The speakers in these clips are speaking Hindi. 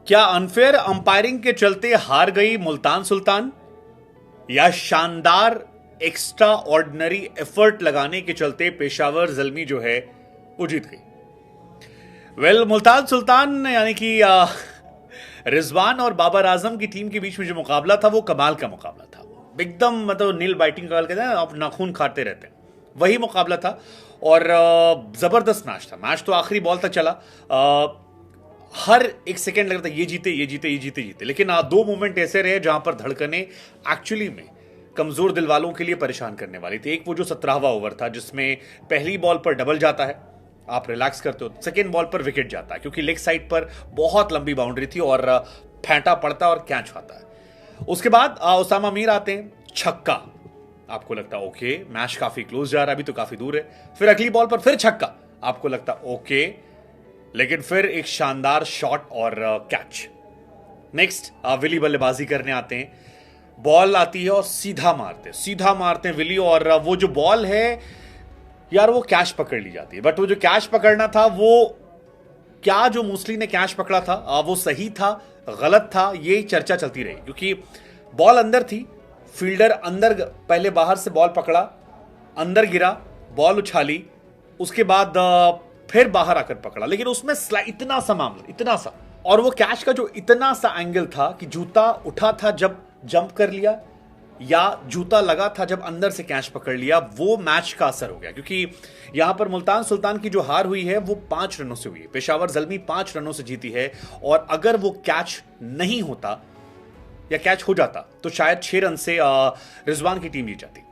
क्या अनफेयर अंपायरिंग के चलते हार गई मुल्तान सुल्तान, या शानदार एक्स्ट्रा ऑर्डिनरी एफर्ट लगाने के चलते पेशावर ज़ल्मी जो है वो जीत गई? मुल्तान सुल्तान यानी कि रिजवान और बाबर आजम की टीम के बीच में जो मुकाबला था वो कमाल का मुकाबला था, एकदम मतलब नील बाइटिंग का कहते हैं आप नाखून खाते रहते हैं, वही मुकाबला था। और जबरदस्त मैच था। मैच तो आखिरी बॉल तक चला। हर एक सेकेंड लगता ये जीते ये जीते ये जीते जीते, लेकिन दो मोमेंट ऐसे रहे जहां पर धड़कने एक्चुअली में कमजोर दिल वालों के लिए परेशान करने वाली थी। एक वो जो 17वां ओवर था जिसमें पहली बॉल पर डबल जाता है, आप रिलैक्स करते हो, सेकेंड बॉल पर विकेट जाता है क्योंकि लेग साइड पर बहुत लंबी बाउंड्री थी और फेंटा पड़ता और कैच आता है। उसके बाद उसामा मीर आते हैं, छक्का। आपको लगता है ओके मैच काफी क्लोज जा रहा है, अभी तो काफी दूर है। फिर अगली बॉल पर फिर छक्का, आपको लगता ओके, लेकिन फिर एक शानदार शॉट और कैच। नेक्स्ट विली बल्लेबाजी करने आते हैं, बॉल आती है और सीधा मारते हैं विली, और वो जो बॉल है यार वो कैच पकड़ ली जाती है। बट वो जो कैच पकड़ना था वो क्या जो मूसली ने कैच पकड़ा था वो सही था गलत था, ये चर्चा चलती रही क्योंकि बॉल अंदर थी, फील्डर अंदर पहले बाहर से बॉल पकड़ा, अंदर गिरा, बॉल उछाली, उसके बाद फिर बाहर आकर पकड़ा, लेकिन उसमें इतना सा मामला, इतना सा, और वो कैच का जो इतना सा एंगल था कि जूता उठा था जब जंप कर लिया या जूता लगा था जब अंदर से कैच पकड़ लिया, वो मैच का असर हो गया। क्योंकि यहां पर मुल्तान सुल्तान की जो हार हुई है वो 5 रनों से हुई है, पेशावर ज़ल्मी 5 रनों से जीती है, और अगर वो कैच नहीं होता या कैच हो जाता तो शायद 6 रन से रिजवान की टीम जीत जाती।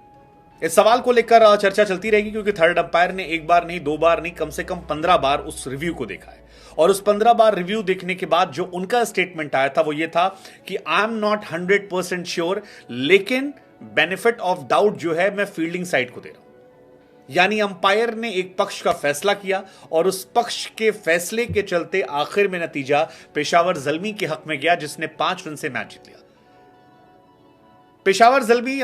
इस सवाल को लेकर चर्चा चलती रहेगी क्योंकि थर्ड अंपायर ने एक बार नहीं, 2 बार नहीं, कम से कम 15 बार उस रिव्यू को देखा है, और उस 15 बार रिव्यू देखने के बाद जो उनका स्टेटमेंट आया था वो ये था कि आई एम नॉट 100% श्योर, लेकिन बेनिफिट ऑफ डाउट जो है मैं फील्डिंग साइड को दे रहा हूं। यानी अंपायर ने एक पक्ष का फैसला किया और उस पक्ष के फैसले के चलते आखिर में नतीजा पेशावर ज़ल्मी के हक में गया, जिसने 5 रन से मैच जीत लिया। पेशावर ज़ल्मी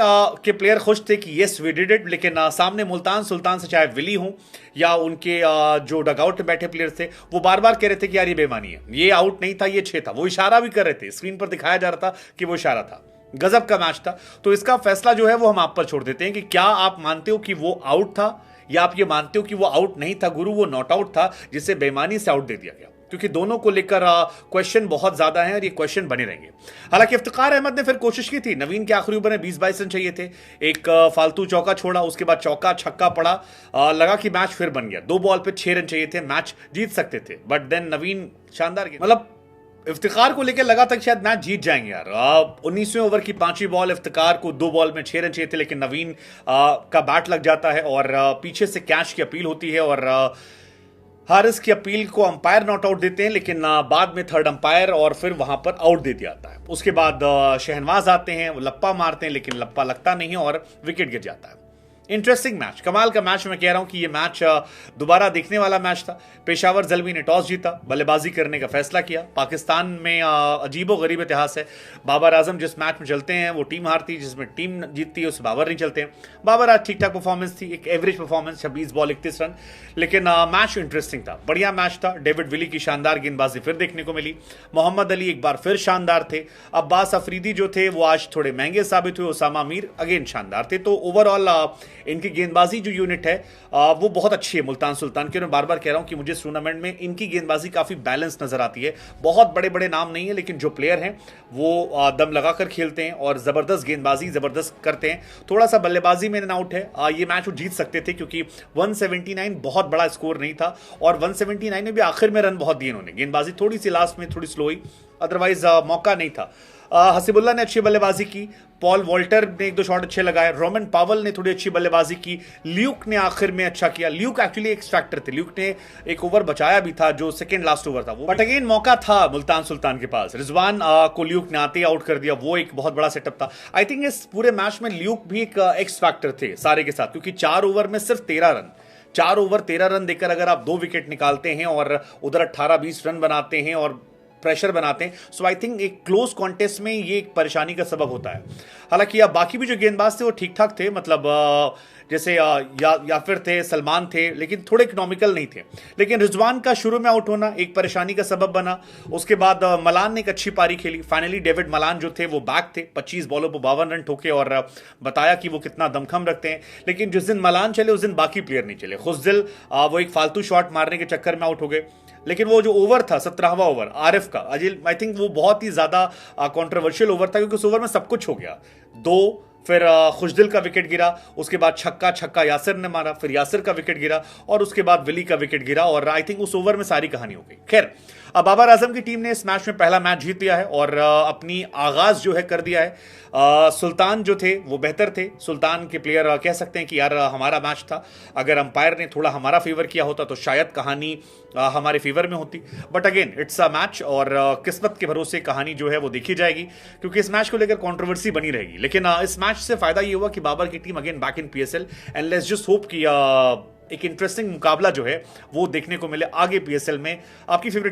के प्लेयर खुश थे कि यस वी डिड इट, लेकिन सामने मुल्तान सुल्तान से चाहे विली हो या उनके जो डगआउट में बैठे प्लेयर थे वो बार बार कह रहे थे कि यार ये बेईमानी है, ये आउट नहीं था, ये 6 था। वो इशारा भी कर रहे थे, स्क्रीन पर दिखाया जा रहा था कि वो इशारा था। गजब का मैच था। तो इसका फैसला जो है वो हम आप पर छोड़ देते हैं कि क्या आप मानते हो कि वो आउट था या आप ये मानते हो कि वो आउट नहीं था गुरु, वो नॉट आउट था जिसे बेईमानी से आउट दे दिया गया। क्योंकि दोनों को लेकर क्वेश्चन बहुत ज्यादा हैं और ये क्वेश्चन बने रहेंगे। हालांकि इफ्तिकार अहमद ने फिर कोशिश की थी, नवीन के आखिरी ओवर में 20-22 रन चाहिए थे, एक फालतू चौका छोड़ा, उसके बाद चौका छक्का पड़ा, लगा कि मैच फिर बन गया। 2 बॉल पे 6 रन चाहिए थे, मैच जीत सकते थे, बट देन नवीन शानदार, मतलब इफ्तिकार को लेकर लगा था कि शायद मैच जीत जाएंगे यार। 19वें ओवर की 5वीं बॉल इफ्तिकार को 2 बॉल में 6 रन चाहिए थे, लेकिन नवीन का बैट लग जाता है और पीछे से कैच की अपील होती है और हारिस की अपील को अंपायर नॉट आउट देते हैं, लेकिन बाद में थर्ड अंपायर और फिर वहां पर आउट दे दिया जाता है। उसके बाद शहनवाज आते हैं, वो लप्पा मारते हैं, लेकिन लप्पा लगता नहीं है और विकेट गिर जाता है। इंटरेस्टिंग मैच, कमाल का मैच। मैं कह रहा हूं कि ये मैच दोबारा देखने वाला मैच था। पेशावर ज़ल्मी ने टॉस जीता, बल्लेबाजी करने का फैसला किया। पाकिस्तान में अजीबो गरीब इतिहास है, बाबर आजम जिस मैच में चलते हैं वो टीम हारती है, जिसमें टीम जीतती है उसमें बाबर नहीं चलते हैं। बाबर आज ठीक ठाक परफॉर्मेंस थी, एक एवरेज परफॉर्मेंस, 26 बॉल 31 रन, लेकिन मैच इंटरेस्टिंग था, बढ़िया मैच था। डेविड विली की शानदार गेंदबाजी फिर देखने को मिली, मोहम्मद अली एक बार फिर शानदार थे, अब्बास अफरीदी जो थे वो आज थोड़े महंगे साबित हुए, उसामा मीर अगेन शानदार थे। तो ओवरऑल इनकी गेंदबाजी जो यूनिट है वो बहुत अच्छी है मुल्तान सुल्तान की। मैं बार बार कह रहा हूं कि मुझे इस टूर्नामेंट में इनकी गेंदबाजी काफी बैलेंस नजर आती है। बहुत बड़े बड़े नाम नहीं है, लेकिन जो प्लेयर हैं वो दम लगाकर खेलते हैं और जबरदस्त गेंदबाजी जबरदस्त करते हैं। थोड़ा सा बल्लेबाजी में आउट है, ये मैच वो जीत सकते थे क्योंकि 179 बहुत बड़ा स्कोर नहीं था, और 179 में भी आखिर में रन बहुत दिए इन्होंने। गेंदबाजी थोड़ी सी लास्ट में थोड़ी स्लो हुई, अदरवाइज मौका नहीं था। हसीबुल्ला ने अच्छी बल्लेबाजी की, पॉल वॉल्टर ने 1-2 शॉट अच्छे लगाए, रोमन पावल ने थोड़ी अच्छी बल्लेबाजी की, ल्यूक ने आखिर में अच्छा किया। ल्यूक एक्चुअली एक स्ट्राइकर थे, ल्यूक ने एक ओवर बचाया भी था जो सेकंड लास्ट ओवर था वो, बट अगेन मौका था मुल्तान सुल्तान के पास। रिजवान को ल्यूक ने आते ही आउट कर दिया, वो एक बहुत बड़ा सेटअप था। आई थिंक इस पूरे मैच में ल्यूक भी एक एक्स फैक्टर थे सारे के साथ, क्योंकि 4 ओवर में सिर्फ 13 रन, 4 ओवर 13 रन देकर अगर आप 2 विकेट निकालते हैं और उधर 18-20 रन बनाते हैं और प्रेशर बनाते हैं। सो आई थिंक एक क्लोज कॉन्टेस्ट में ये एक परेशानी का सबब होता है। हालांकि अब बाकी भी जो गेंदबाज थे वो ठीक ठाक थे, मतलब जैसे याफिर थे, सलमान थे, लेकिन थोड़े इकोनॉमिकल नहीं थे। लेकिन रिजवान का शुरू में आउट होना एक परेशानी का सबब बना। उसके बाद मलान ने एक अच्छी पारी खेली। फाइनली डेविड मलान जो थे वो बैक थे, 25 बॉलों पर 52 रन ठोके और बताया कि वो कितना दमखम रखते हैं। लेकिन जिस दिन मलान चले उस दिन बाकी प्लेयर नहीं चले। खुशदिल वो एक फालतू शॉट मारने के चक्कर में आउट हो गए। लेकिन वो जो ओवर था 17वां ओवर आरिफ का, अजिल, आई थिंक वो बहुत ही ज्यादा कंट्रोवर्शियल ओवर था, क्योंकि उस ओवर में सब कुछ हो गया। फिर खुशदिल का विकेट गिरा, उसके बाद छक्का यासिर ने मारा, फिर यासिर का विकेट गिरा और उसके बाद विली का विकेट गिरा और आई थिंक उस ओवर में सारी कहानी हो गई। खैर, अब बाबर आजम की टीम ने इस मैच में पहला मैच जीत लिया है और अपनी आगाज जो है कर दिया है। सुल्तान जो थे वो बेहतर थे। सुल्तान के प्लेयर कह सकते हैं कि यार हमारा मैच था, अगर अंपायर ने थोड़ा हमारा फेवर किया होता तो शायद कहानी हमारे फेवर में होती। But again it's a match और किस्मत के भरोसे कहानी जो है वो देखी जाएगी, क्योंकि इस मैच को लेकर कंट्रोवर्सी बनी रहेगी। लेकिन इस मैच से फायदा ये हुआ कि बाबर की team again back in PSL and let's just hope कि एक इंटरेस्टिंग मुकाबला जो है वो देखने को मिले आगे पीएसएल में। आपकी फेवरेट